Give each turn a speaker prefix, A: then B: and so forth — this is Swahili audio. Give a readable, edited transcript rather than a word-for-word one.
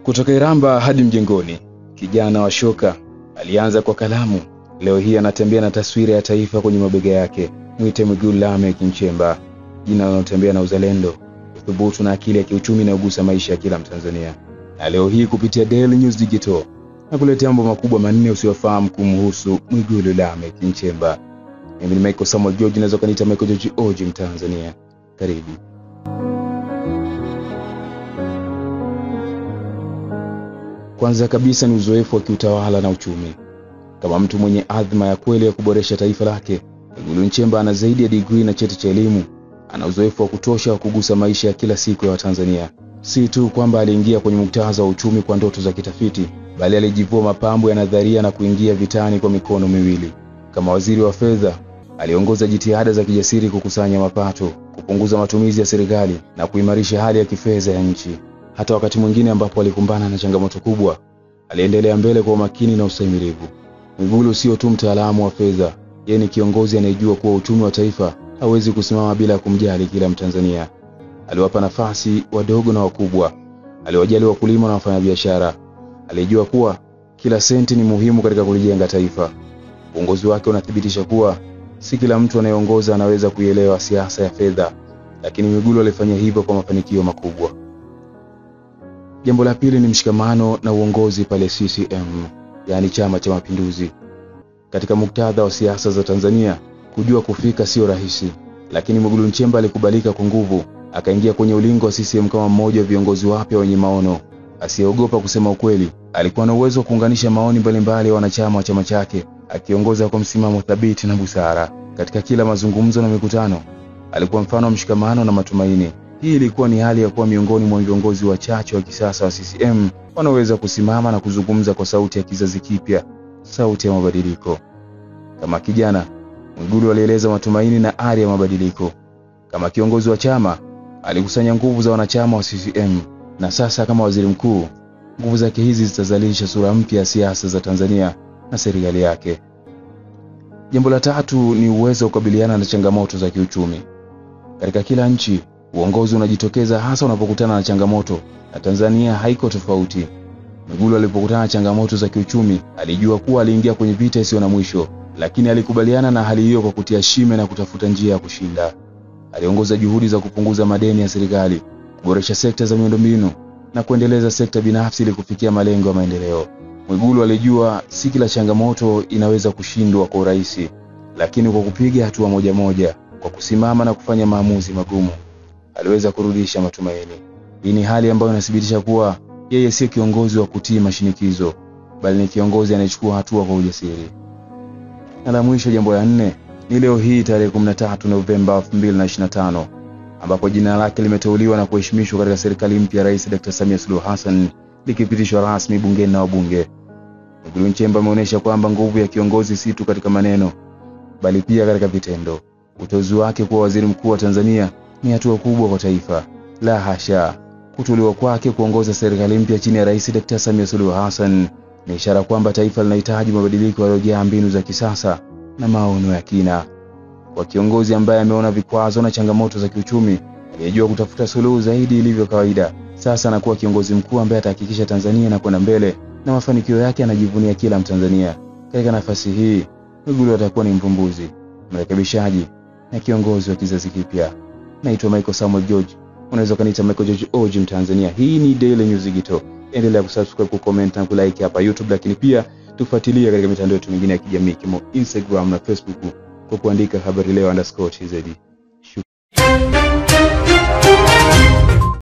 A: Kutoka Iramba hadi Mjengoni, kijana wa shoka alianza kwa kalamu. Leo hii anatembea na taswira ya taifa kwenye mabega yake. Mwite Mwigulu Lameck Nchemba, jina linalotembea na uzalendo, uthubutu na akili ya kiuchumi inayogusa maisha ya kila Mtanzania. Na leo hii kupitia Daily News Digital na kuletea mambo makubwa manne usiyofahamu kumhusu Mwigulu Lameck Nchemba. Mimi ni Michael Samuel George, naweza kuniita Michael George OG Mtanzania. Karibu. Kwanza kabisa ni uzoefu wa kiutawala na uchumi. Kama mtu mwenye adhima ya kweli ya kuboresha taifa lake, Mwigulu Nchemba ana zaidi ya degree na cheti cha elimu. Ana uzoefu wa kutosha wa kugusa maisha ya kila siku ya Watanzania. Si tu kwamba aliingia kwenye muktadha wa uchumi kwa ndoto za kitafiti, bali alijivua mapambo ya nadharia na kuingia vitani kwa mikono miwili. Kama waziri wa fedha, aliongoza jitihada za kijasiri kukusanya mapato, kupunguza matumizi ya serikali na kuimarisha hali ya kifedha ya nchi. Hata wakati mwingine ambapo alikumbana na changamoto kubwa, aliendelea mbele kwa umakini na ustahimilivu. Mwigulu sio tu mtaalamu wa fedha, yeye ni kiongozi anayejua kuwa uchumi wa taifa hauwezi kusimama bila kumjali kila Mtanzania. Aliwapa nafasi wadogo na wakubwa, aliwajali wakulima na wafanyabiashara. Alijua kuwa kila senti ni muhimu katika kulijenga taifa. Uongozi wake unathibitisha kuwa si kila mtu anayeongoza anaweza kuielewa siasa ya fedha, lakini Mwigulu alifanya hivyo kwa mafanikio makubwa. Jambo la pili ni mshikamano na uongozi pale CCM, yani Chama cha Mapinduzi. Katika muktadha wa siasa za Tanzania, kujua kufika sio rahisi, lakini Mwigulu Nchemba alikubalika kwa nguvu, akaingia kwenye ulingo wa CCM kama mmoja wa viongozi wapya wenye maono, asiyeogopa kusema ukweli. Alikuwa na uwezo wa kuunganisha maoni mbalimbali ya wanachama wa chama chake, akiongoza kwa msimamo thabiti na busara. Katika kila mazungumzo na mikutano, alikuwa mfano wa mshikamano na matumaini. Hii ilikuwa ni hali ya kuwa miongoni mwa viongozi wachache wa kisasa wa CCM wanaoweza kusimama na kuzungumza kwa sauti ya kizazi kipya, sauti ya mabadiliko. Kama kijana, Mwigulu alieleza matumaini na ari ya mabadiliko. Kama kiongozi wa chama, alikusanya nguvu za wanachama wa CCM, na sasa kama waziri mkuu, nguvu zake hizi zitazalisha sura mpya ya siasa za Tanzania na serikali yake. Jambo la tatu ni uwezo wa kukabiliana na changamoto za kiuchumi. Katika kila nchi, uongozi unajitokeza hasa unapokutana na changamoto, na Tanzania haiko tofauti. Mwigulu alipokutana na changamoto za kiuchumi, alijua kuwa aliingia kwenye vita isiyo na mwisho, lakini alikubaliana na hali hiyo kwa kutia shime na kutafuta njia ya kushinda. Aliongoza juhudi za kupunguza madeni ya serikali, kuboresha sekta za miundombinu na kuendeleza sekta binafsi ili kufikia malengo ya maendeleo. Mwigulu alijua si kila changamoto inaweza kushindwa kwa urahisi, lakini kwa kupiga hatua moja moja, kwa kusimama na kufanya maamuzi magumu, aliweza kurudisha matumaini. Hii ni hali ambayo inathibitisha kuwa yeye si kiongozi wa kutii mashinikizo, bali ni kiongozi anayechukua hatua kwa ujasiri. Na la mwisho, jambo la nne, ni leo hii tarehe 13 Novemba 2025, ambapo jina lake limeteuliwa na kuheshimishwa katika serikali mpya ya Rais Dr. Samia Suluhu Hassan, likipitishwa rasmi bungeni na wabunge. Mwigulu Nchemba ameonyesha kwamba nguvu ya kiongozi si tu katika maneno, bali pia katika vitendo. Uteuzi wake kuwa waziri mkuu wa Tanzania ni hatua kubwa kwa taifa. La hasha, kuteuliwa kwake kuongoza serikali mpya chini ya Rais Dr. Samia Suluhu Hassan ni ishara kwamba taifa linahitaji mabadiliko yaliyojaa mbinu za kisasa na maono ya kina. Kwa kiongozi ambaye ameona vikwazo na changamoto za kiuchumi, aliyejua kutafuta suluhu zaidi ilivyo kawaida, sasa anakuwa kiongozi mkuu ambaye atahakikisha Tanzania inakwenda mbele na mafanikio yake anajivunia kila Mtanzania. Katika nafasi hii, Mwigulu atakuwa ni mvumbuzi, mrekebishaji na kiongozi wa kizazi kipya. Naitwa Michael Samuel George. Unaweza kuniita Michael George OG Mtanzania. Hii ni Daily News Digital. Endelea kusubscribe, kucomment na kulike hapa YouTube, lakini pia tufuatilie katika mitandao yetu mingine ya kijamii kama Instagram na Facebook kwa kuandika habari leo_tz.